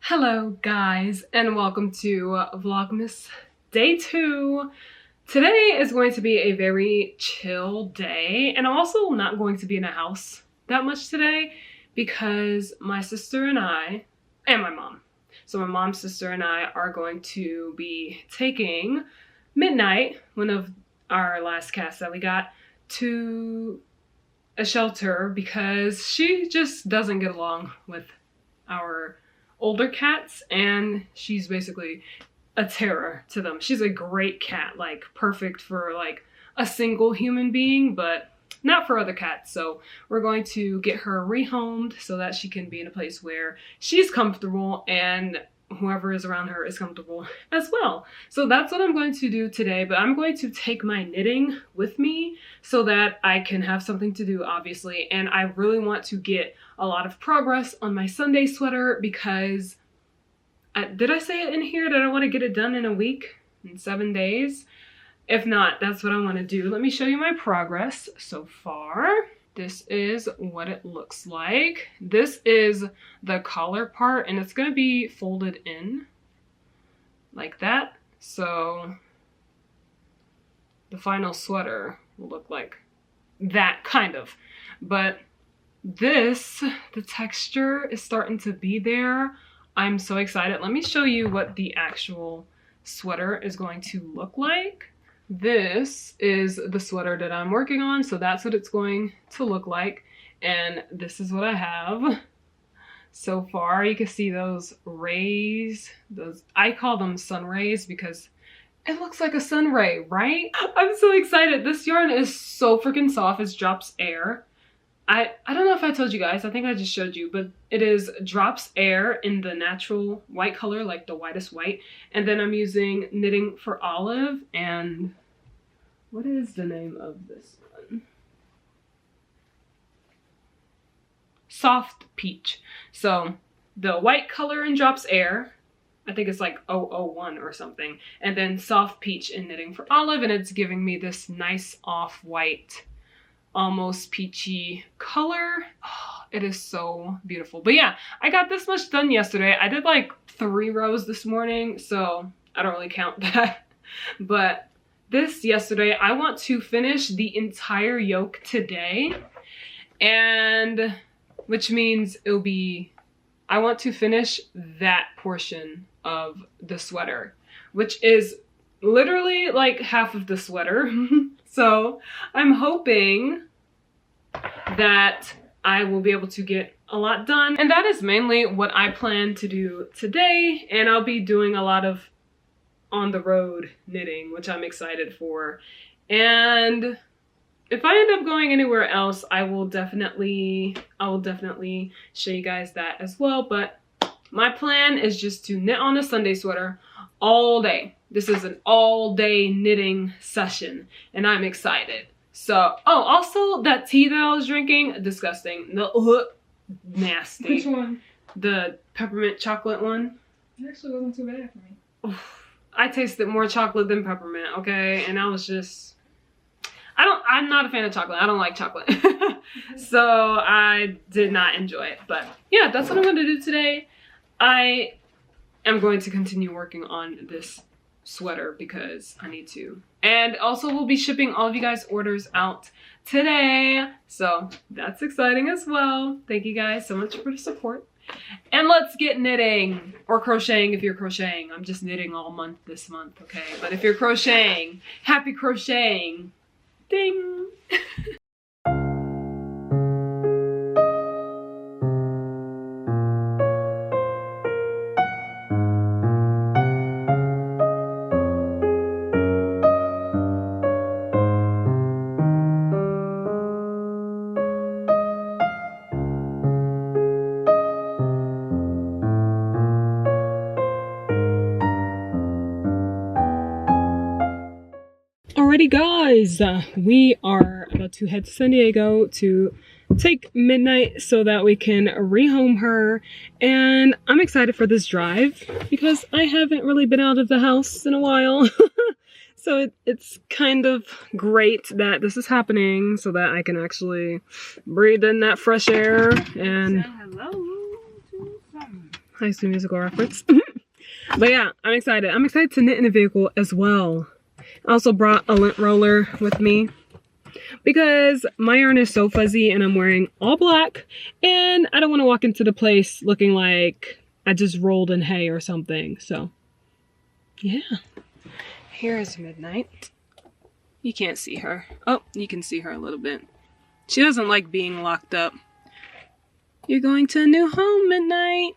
Hello guys, and welcome to Vlogmas Day 2. Today is going to be a very chill day, and I'm also not going to be in a house that much today because my sister and I, and my mom, so my mom's sister and I are going to be taking Midnight, one of our last cats that we got, to a shelter because she just doesn't get along with our older cats, and she's basically a terror to them. She's a great cat, like perfect for like a single human being, but not for other cats. So we're going to get her rehomed so that she can be in a place where she's comfortable and whoever is around her is comfortable as well. So that's what I'm going to do today, but I'm going to take my knitting with me so that I can have something to do, obviously. And I really want to get a lot of progress on my Sunday sweater because did I say it in here that I want to get it done in a week, in 7 days? If not, that's what I want to do. Let me show you my progress so far. This is what it looks like. This is the collar part, and it's going to be folded in like that. So the final sweater will look like that, kind of. But this, the texture is starting to be there. I'm so excited. Let me show you what the actual sweater is going to look like. This is the sweater that I'm working on, so that's what it's going to look like. And this is what I have so far. You can see those rays, I call them sun rays because it looks like a sun ray, right? I'm so excited. This yarn is so freaking soft. It's Drops Air. I don't know if I told you guys, I think I just showed you, but it is Drops Air in the natural white color, like the whitest white. And then I'm using Knitting for Olive, and what is the name of this one? Soft Peach. So the white color in Drops Air, I think it's like 001 or something. And then Soft Peach in Knitting for Olive, and it's giving me this nice off-white, almost peachy color. Oh, it is so beautiful. But yeah, I got this much done yesterday. I did like 3 rows this morning, so I don't really count that. But this yesterday, I want to finish the entire yoke today, and which means it'll be, I want to finish that portion of the sweater, which is literally like half of the sweater. So I'm hoping that I will be able to get a lot done. And that is mainly what I plan to do today. And I'll be doing a lot of on the road knitting, which I'm excited for. And if I end up going anywhere else, I will definitely show you guys that as well. But my plan is just to knit on a Sunday sweater all day. This is an all-day knitting session, and I'm excited. So, oh, also that tea that I was drinking, disgusting. Nasty. Which one? The peppermint chocolate one. It actually wasn't too bad for me. I tasted more chocolate than peppermint, okay? And I was just, I'm not a fan of chocolate. I don't like chocolate. So I did not enjoy it. But yeah, that's what I'm going to do today. I am going to continue working on this sweater because I need to. And also we'll be shipping all of you guys' orders out today. So that's exciting as well. Thank you guys so much for the support. And let's get knitting or crocheting if you're crocheting. I'm just knitting all month this month, okay? But if you're crocheting, happy crocheting. Ding! Alrighty guys, we are about to head to San Diego to take midnight so that we can rehome her, and I'm excited for this drive because I haven't really been out of the house in a while. So it's kind of great that this is happening so that I can actually breathe in that fresh air and Hello to some High School Musical reference. But yeah, I'm excited. I'm excited to knit in a vehicle as well. I also brought a lint roller with me because my yarn is so fuzzy and I'm wearing all black and I don't want to walk into the place looking like I just rolled in hay or something. So yeah, here's Midnight. You can't see her. Oh, you can see her a little bit. She doesn't like being locked up. You're going to a new home, Midnight.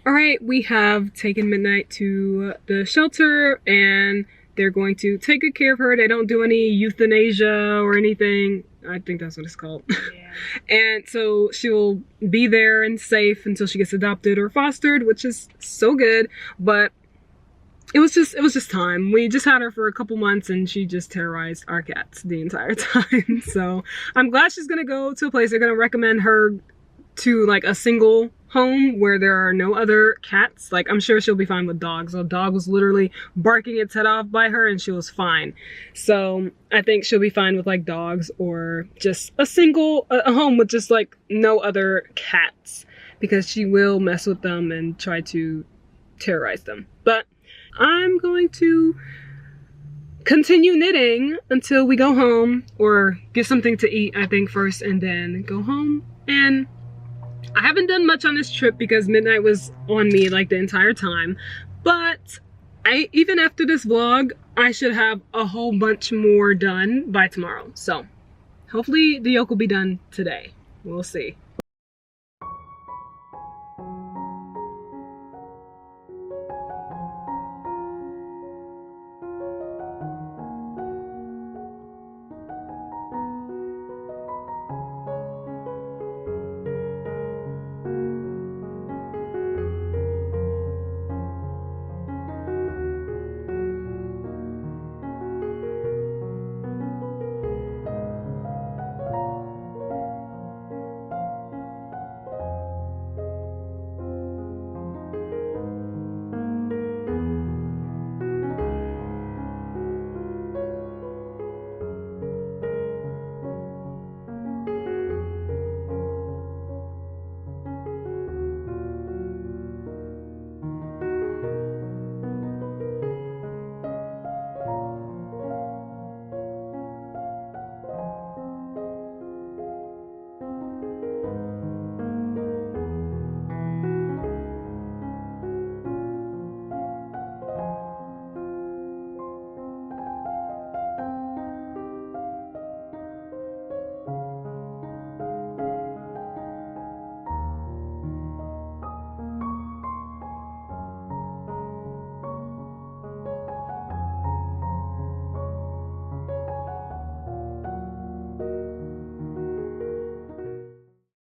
Alright, we have taken Midnight to the shelter and they're going to take good care of her. They don't do any euthanasia or anything. I think that's what it's called. yeah. And so she will be there and safe until she gets adopted or fostered, which is so good. But it was just time. We just had her for a couple months and she just terrorized our cats the entire time. So I'm glad she's gonna go to a place. They're gonna recommend her to like a single home where there are no other cats. Like I'm sure she'll be fine with dogs. A dog was literally barking its head off by her and she was fine. So I think she'll be fine with like dogs or just a home with just like no other cats, because she will mess with them and try to terrorize them. But I'm going to continue knitting until we go home or get something to eat, I think, first, and then go home and I haven't done much on this trip because midnight was on me like the entire time, but even after this vlog, I should have a whole bunch more done by tomorrow. So hopefully the yolk will be done today. We'll see.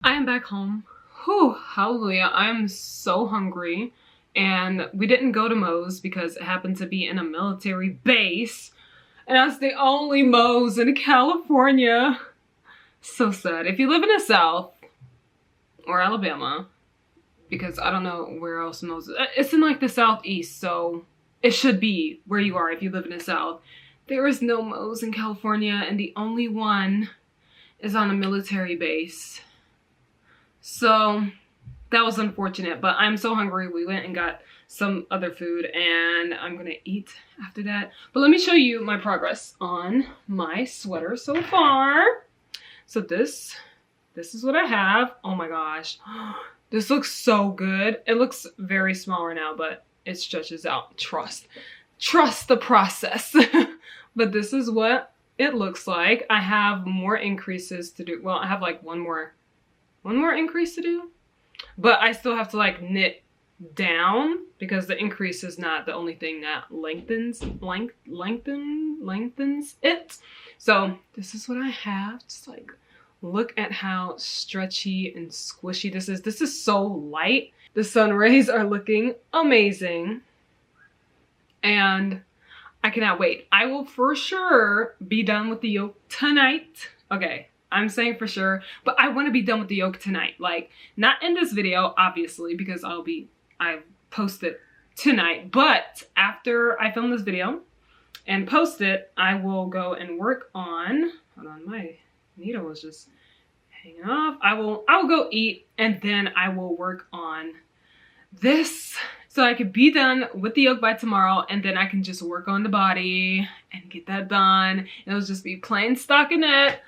I am back home. Whew, hallelujah. I'm so hungry. And we didn't go to Moe's because it happened to be in a military base. And that's the only Moe's in California. So sad. If you live in the South or Alabama, because I don't know where else Moe's is. It's in like the Southeast, so it should be where you are if you live in the South. There is no Moe's in California, and the only one is on a military base. So that was unfortunate, but I'm so hungry. We went and got some other food and I'm gonna eat after that. But let me show you my progress on my sweater so far. So this is what I have. Oh my gosh. This looks so good. It looks very small right now, but it stretches out. Trust the process. But this is what it looks like. I have more increases to do. Well, I have like one more increase to do, but I still have to like knit down because the increase is not the only thing that lengthens it. So this is what I have. Just like look at how stretchy and squishy this is. This is so light. The sun rays are looking amazing and I cannot wait. I will for sure be done with the yoke tonight. Okay, I'm saying for sure, but I want to be done with the yoke tonight. Like, not in this video, obviously, because I post it tonight, but after I film this video and post it, I will go and work on, hold on, my needle was just hanging off. I will go eat and then I will work on this so I could be done with the yoke by tomorrow, and then I can just work on the body and get that done. It'll just be plain stockinette.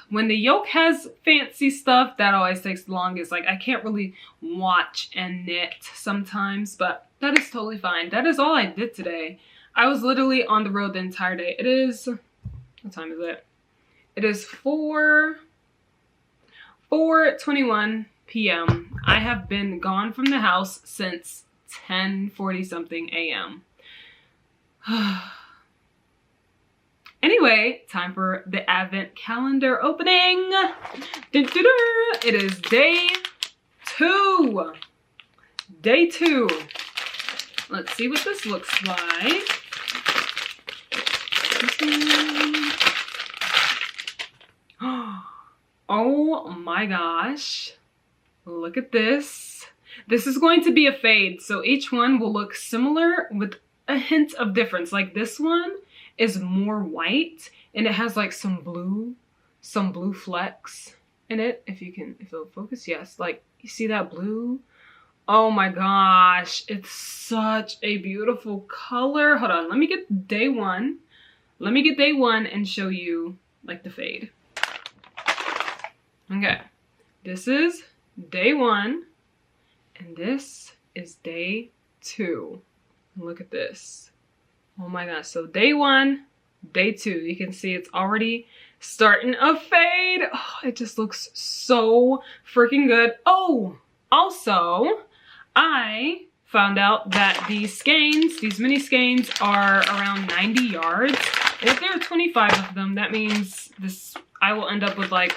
When the yoke has fancy stuff, that always takes the longest. Like, I can't really watch and knit sometimes, but that is totally fine. That is all I did today. I was literally on the road the entire day. It is, what time is it? It is 4:21 p.m. I have been gone from the house since 10:40 something a.m. Anyway, time for the advent calendar opening. It is day 2. Day 2. Let's see what this looks like. Oh my gosh. Look at this. This is going to be a fade, so each one will look similar with a hint of difference. Like this one is more white and it has like some blue flecks in it. If it'll focus, yes. Like, you see that blue? Oh my gosh, it's such a beautiful color. Hold on, let me get day 1. Let me get day 1 and show you like the fade. Okay, this is day 1 and this is day 2. Look at this. Oh my gosh. So day 1, day 2. You can see it's already starting to fade. Oh, it just looks so freaking good. Oh, also, I found out that these skeins, these mini skeins, are around 90 yards. And if there are 25 of them, that means this I will end up with like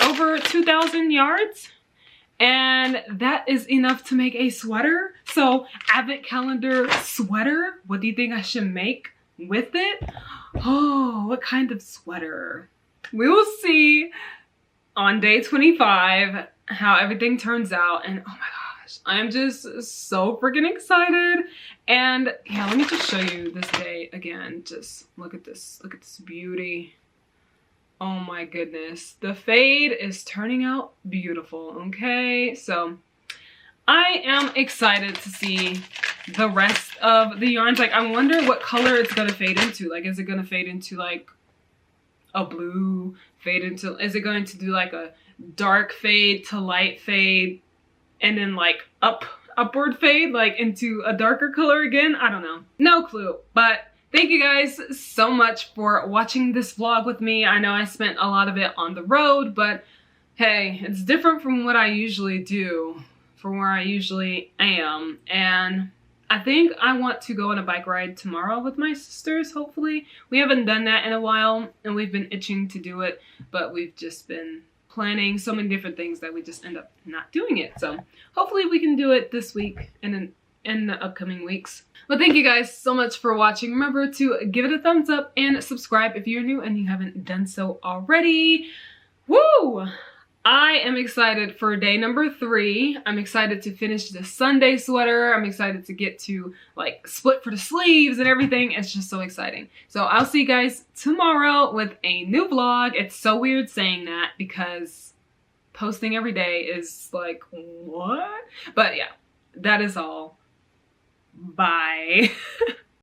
over 2,000 yards. And that is enough to make a sweater. So, advent calendar sweater. What do you think I should make with it? Oh, what kind of sweater? We will see on day 25 how everything turns out. And oh my gosh, I am just so freaking excited. And yeah, let me just show you this day again. Just look at this. Look at this beauty. Oh my goodness. The fade is turning out beautiful, okay? So I am excited to see the rest of the yarns. Like, I wonder what color it's gonna fade into. Like, is it gonna fade into like a blue, fade into, is it going to do like a dark fade to light fade and then like upward fade like into a darker color again? I don't know. No clue. But thank you guys so much for watching this vlog with me. I know I spent a lot of it on the road, but hey, it's different from what I usually do, from where I usually am. And I think I want to go on a bike ride tomorrow with my sisters, hopefully. We haven't done that in a while, and we've been itching to do it, but we've just been planning so many different things that we just end up not doing it. So hopefully we can do it this week and in the upcoming weeks. But thank you guys so much for watching. Remember to give it a thumbs up and subscribe if you're new and you haven't done so already. Woo! I am excited for day number 3. I'm excited to finish the Sunday sweater. I'm excited to get to like split for the sleeves and everything. It's just so exciting. So I'll see you guys tomorrow with a new vlog. It's so weird saying that because posting every day is like, what? But yeah, that is all. Bye.